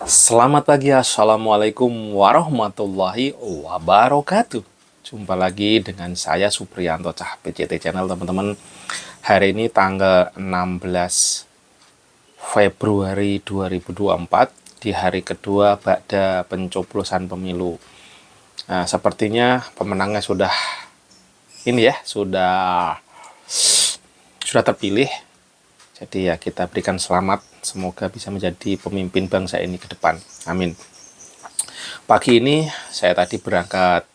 Selamat pagi, Assalamualaikum warahmatullahi wabarakatuh. Jumpa lagi dengan saya Supriyanto Cah PCT Channel, teman-teman. Hari ini tanggal 16 Februari 2024, di hari kedua pada pencoblosan pemilu. Nah, sepertinya pemenangnya sudah terpilih. Jadi ya, kita berikan selamat, semoga bisa menjadi pemimpin bangsa ini ke depan. Amin. Pagi ini saya tadi berangkat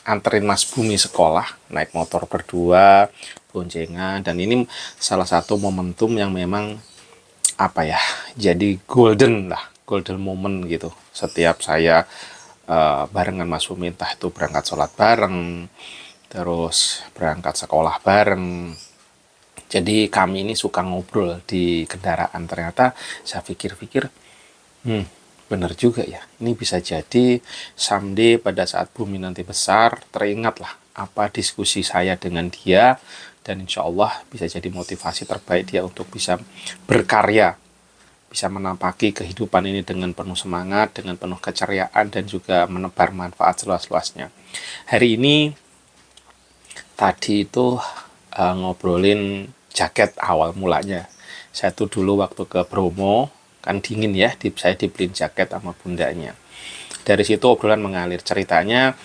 anterin Mas Bumi sekolah, naik motor berdua, boncengan, dan ini salah satu momentum yang memang jadi golden moment gitu. Setiap saya barengan Mas Bumi, entah itu berangkat sholat bareng, terus berangkat sekolah bareng. Jadi kami ini suka ngobrol di kendaraan. Ternyata saya pikir-pikir, bener juga ya. Ini bisa jadi someday pada saat Bumi nanti besar, teringatlah apa diskusi saya dengan dia, dan insya Allah bisa jadi motivasi terbaik dia untuk bisa berkarya, bisa menampaki kehidupan ini dengan penuh semangat, dengan penuh keceriaan, dan juga menebar manfaat seluas-luasnya. Hari ini tadi itu ngobrolin jaket awal mulanya. Saya tuh dulu waktu ke Bromo, kan dingin ya, saya dibeliin jaket sama bundanya. Dari situ obrolan mengalir. Ceritanya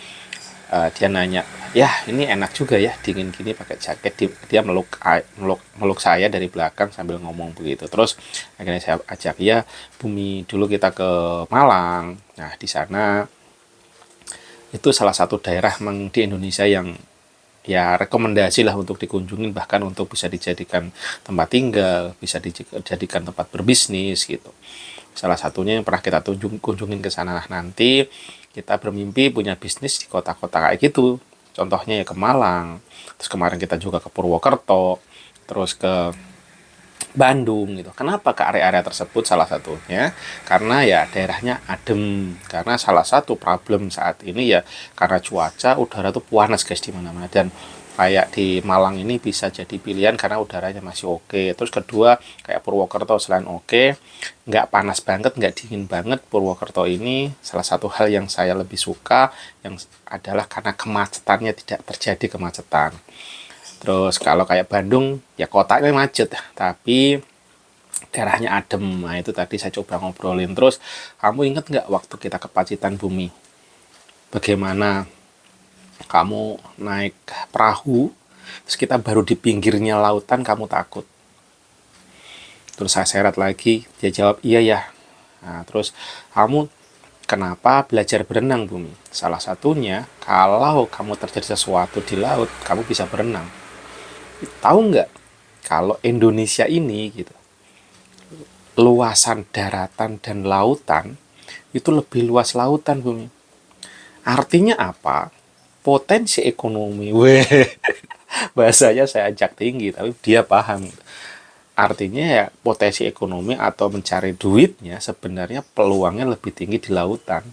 dia nanya, ya ini enak juga ya dingin gini pakai jaket. Dia meluk saya dari belakang sambil ngomong begitu. Terus akhirnya saya ajak, ya Bumi, dulu kita ke Malang. Nah, di sana itu salah satu daerah di Indonesia yang ya rekomendasi lah untuk dikunjungin, bahkan untuk bisa dijadikan tempat tinggal, bisa dijadikan tempat berbisnis gitu. Salah satunya yang pernah kita kunjungin ke sana. Nanti kita bermimpi punya bisnis di kota-kota kayak gitu. Contohnya ya ke Malang, terus kemarin kita juga ke Purwokerto, terus ke Bandung gitu. Kenapa ke area-area tersebut? Salah satunya karena ya daerahnya adem. Karena salah satu problem saat ini ya karena cuaca, udara tuh panas guys di mana-mana, dan kayak di Malang ini bisa jadi pilihan karena udaranya masih oke. Terus kedua, kayak Purwokerto selain oke, nggak panas banget, nggak dingin banget. Purwokerto ini salah satu hal yang saya lebih suka yang adalah karena kemacetannya, tidak terjadi kemacetan. Terus kalau kayak Bandung, ya kotanya macet, tapi daerahnya adem. Nah itu tadi saya coba ngobrolin. Terus, kamu inget nggak waktu kita ke Pacitan Bumi? Bagaimana kamu naik perahu, terus kita baru di pinggirnya lautan, kamu takut. Terus saya seret lagi, dia jawab, iya ya. Nah, terus, kamu kenapa belajar berenang Bumi? Salah satunya, kalau kamu terjadi sesuatu di laut, kamu bisa berenang. Tahu nggak? Kalau Indonesia ini gitu, luasan daratan dan lautan itu lebih luas lautan Bumi. Artinya apa? Potensi ekonomi. Bahasanya saya ajak tinggi tapi dia paham. Artinya ya potensi ekonomi atau mencari duitnya sebenarnya peluangnya lebih tinggi di lautan.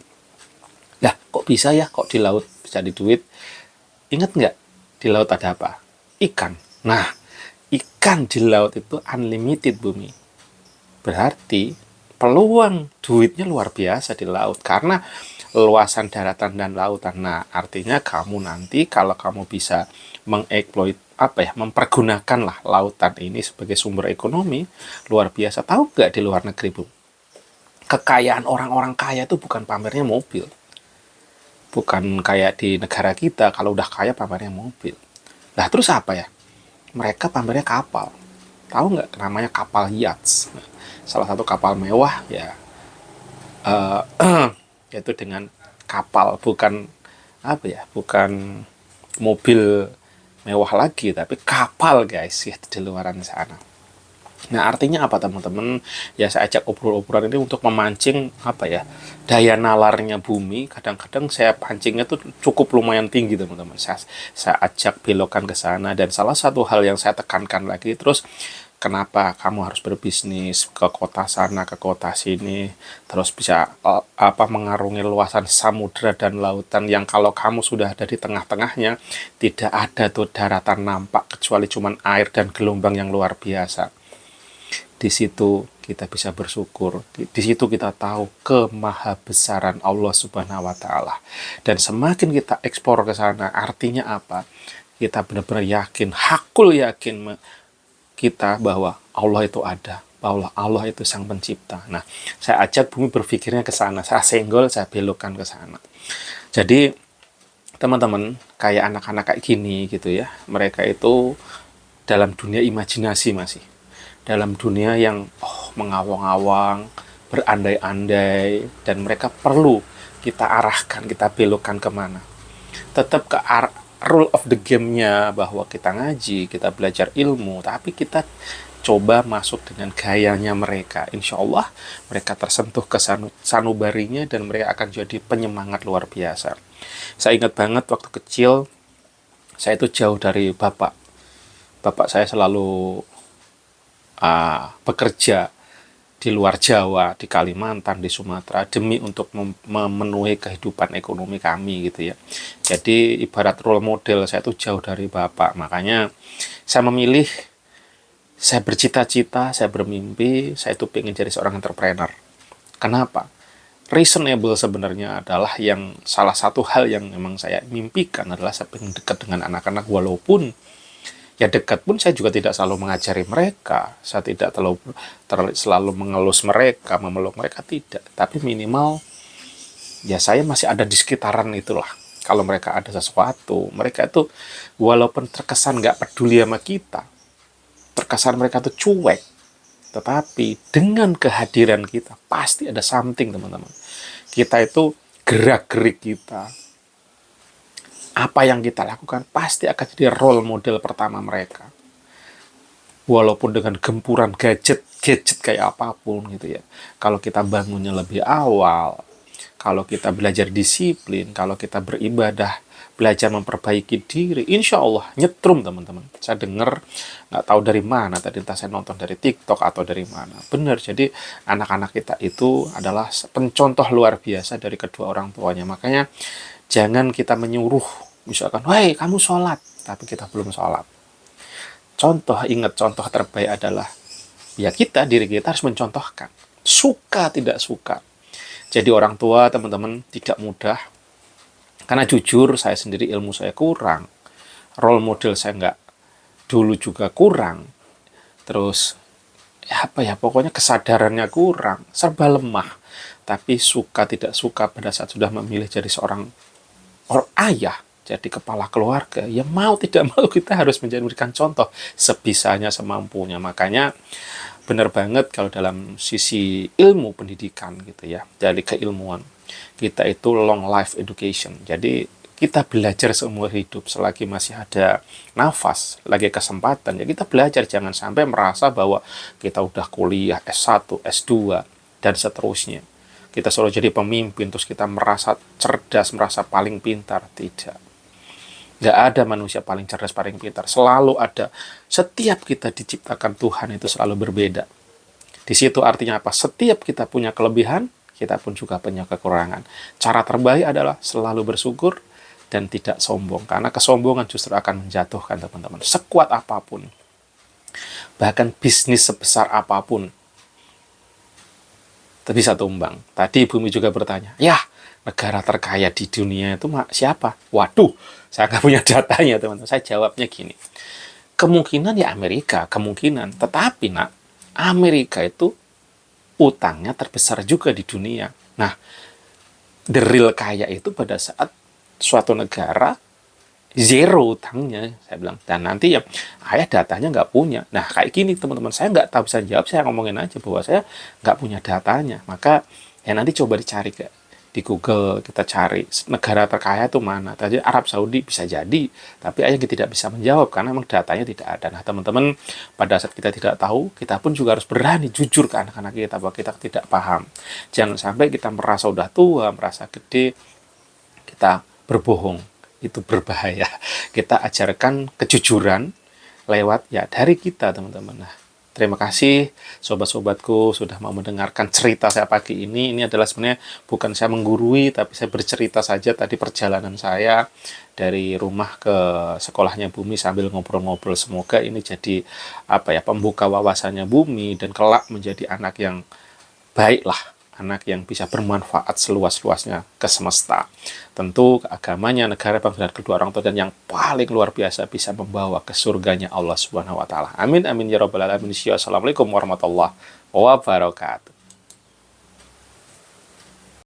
Lah, kok bisa ya? Kok di laut bisa di duit? Ingat nggak? Di laut ada apa? Ikan. Nah, ikan di laut itu unlimited Bumi. Berarti peluang duitnya luar biasa di laut karena luasan daratan dan lautan. Nah, artinya kamu nanti kalau kamu bisa mengeksploit mempergunakan lah lautan ini sebagai sumber ekonomi, luar biasa. Tahu nggak di luar negeri, Bu? Kekayaan orang-orang kaya itu bukan pamernya mobil. Bukan kayak di negara kita, kalau udah kaya pamernya mobil. Nah, terus apa ya? Mereka pamernya kapal. Tahu nggak namanya kapal yachts? Salah satu kapal mewah ya, yaitu dengan kapal, bukan bukan mobil mewah lagi, tapi kapal guys ya di luaran sana. Nah, artinya apa teman-teman? Ya saya ajak obrol-obrolan ini untuk memancing daya nalarnya Bumi. Kadang-kadang saya pancingnya tuh cukup lumayan tinggi teman-teman. Saya ajak belokan ke sana, dan salah satu hal yang saya tekankan lagi terus, kenapa kamu harus berbisnis ke kota sana ke kota sini, terus bisa mengarungi luasan samudera dan lautan yang kalau kamu sudah ada di tengah-tengahnya tidak ada tuh daratan nampak kecuali cuman air dan gelombang yang luar biasa. Di situ kita bisa bersyukur. Di situ kita tahu kemahabesaran Allah Subhanahu wa taala. Dan semakin kita ekspor ke sana, artinya apa? Kita benar-benar yakin, hakul yakin kita bahwa Allah itu ada, bahwa Allah itu sang pencipta. Nah, saya ajak bumi berpikirnya ke sana. Saya senggol, saya belokkan ke sana. Jadi, teman-teman, kayak anak-anak kayak gini gitu ya. Mereka itu dalam dunia imajinasi masih. Dalam dunia yang mengawang-awang, berandai-andai, dan mereka perlu kita arahkan, kita belokkan kemana. Tetap ke rule of the game-nya, bahwa kita ngaji, kita belajar ilmu, tapi kita coba masuk dengan gayanya mereka. Insya Allah mereka tersentuh ke sanubarinya dan mereka akan jadi penyemangat luar biasa. Saya ingat banget waktu kecil, saya itu jauh dari bapak. Bapak saya selalu bekerja di luar Jawa, di Kalimantan, di Sumatera, demi untuk memenuhi kehidupan ekonomi kami gitu ya. Jadi ibarat role model, saya tuh jauh dari bapak. Makanya saya memilih, saya bercita-cita, saya bermimpi, saya tuh pengen jadi seorang entrepreneur. Kenapa? Reasonable sebenarnya adalah yang salah satu hal yang memang saya mimpikan adalah saya pengen dekat dengan anak-anak, walaupun ya dekat pun saya juga tidak selalu mengajari mereka, saya tidak selalu mengelus mereka, memeluk mereka, tidak. Tapi minimal ya saya masih ada di sekitaran itulah. Kalau mereka ada sesuatu, mereka itu walaupun terkesan nggak peduli sama kita, terkesan mereka tuh cuek, tetapi dengan kehadiran kita pasti ada something, teman-teman. Kita itu gerak-gerik kita, apa yang kita lakukan pasti akan jadi role model pertama mereka. Walaupun dengan gempuran gadget kayak apapun gitu ya. Kalau kita bangunnya lebih awal, kalau kita belajar disiplin, kalau kita beribadah, belajar memperbaiki diri, insya Allah nyetrum, teman-teman. Saya dengar, nggak tahu dari mana, tadi entah saya nonton dari TikTok atau dari mana. Benar, jadi anak-anak kita itu adalah pencontoh luar biasa dari kedua orang tuanya. Makanya jangan kita menyuruh, misalkan, "Woi, kamu sholat," tapi kita belum sholat. Ingat, contoh terbaik adalah ya diri kita harus mencontohkan. Suka tidak suka. Jadi orang tua, teman-teman, tidak mudah. Karena jujur, saya sendiri ilmu saya kurang. Role model saya nggak, dulu juga kurang. Terus, pokoknya kesadarannya kurang. Serba lemah. Tapi suka tidak suka pada saat sudah memilih jadi seorang ayah, jadi kepala keluarga, ya mau tidak mau kita harus memberikan contoh sebisanya, semampunya. Makanya benar banget kalau dalam sisi ilmu pendidikan gitu ya, dari keilmuan, kita itu long life education. Jadi kita belajar seumur hidup, selagi masih ada nafas, lagi kesempatan, ya kita belajar. Jangan sampai merasa bahwa kita udah kuliah S1, S2, dan seterusnya, kita selalu jadi pemimpin, terus kita merasa cerdas, merasa paling pintar. Tidak. Nggak ada manusia paling cerdas, paling pintar. Selalu ada. Setiap kita diciptakan Tuhan itu selalu berbeda. Di situ artinya apa? Setiap kita punya kelebihan, kita pun juga punya kekurangan. Cara terbaik adalah selalu bersyukur dan tidak sombong. Karena kesombongan justru akan menjatuhkan, teman-teman. Sekuat apapun. Bahkan bisnis sebesar apapun, bisa tumbang. Tadi Bumi juga bertanya, ya negara terkaya di dunia itu siapa? Waduh, saya nggak punya datanya, teman-teman. Saya jawabnya gini, kemungkinan ya Amerika, kemungkinan. Tetapi Amerika itu utangnya terbesar juga di dunia. Nah, the real kaya itu pada saat suatu negara zero utangnya, saya bilang. Dan nanti ya ayah datanya nggak punya. Nah, kayak gini, teman-teman, saya nggak tahu bisa jawab, saya ngomongin aja bahwa saya nggak punya datanya. Maka ya nanti coba dicari di Google, kita cari negara terkaya itu mana. Tadi Arab Saudi bisa jadi, tapi ayah tidak bisa menjawab karena memang datanya tidak ada. Nah, teman-teman, pada saat kita tidak tahu, kita pun juga harus berani jujur ke anak-anak kita bahwa kita tidak paham. Jangan sampai kita merasa udah tua, merasa gede, kita berbohong. Itu berbahaya. Kita ajarkan kejujuran lewat ya dari kita, teman-teman. Nah, Terima kasih sobat-sobatku sudah mau mendengarkan cerita saya pagi ini. Ini adalah sebenarnya bukan saya menggurui, tapi saya bercerita saja tadi perjalanan saya dari rumah ke sekolahnya Bumi sambil ngobrol-ngobrol. Semoga ini jadi pembuka wawasannya Bumi dan kelak menjadi anak yang baiklah, anak yang bisa bermanfaat seluas-luasnya ke semesta. Tentu agamanya, negara, bangsa, dan kedua orang tua, dan yang paling luar biasa bisa membawa ke surganya Allah Subhanahu wa taala. Amin amin ya rabbal alamin. Assalamualaikum warahmatullahi wabarakatuh.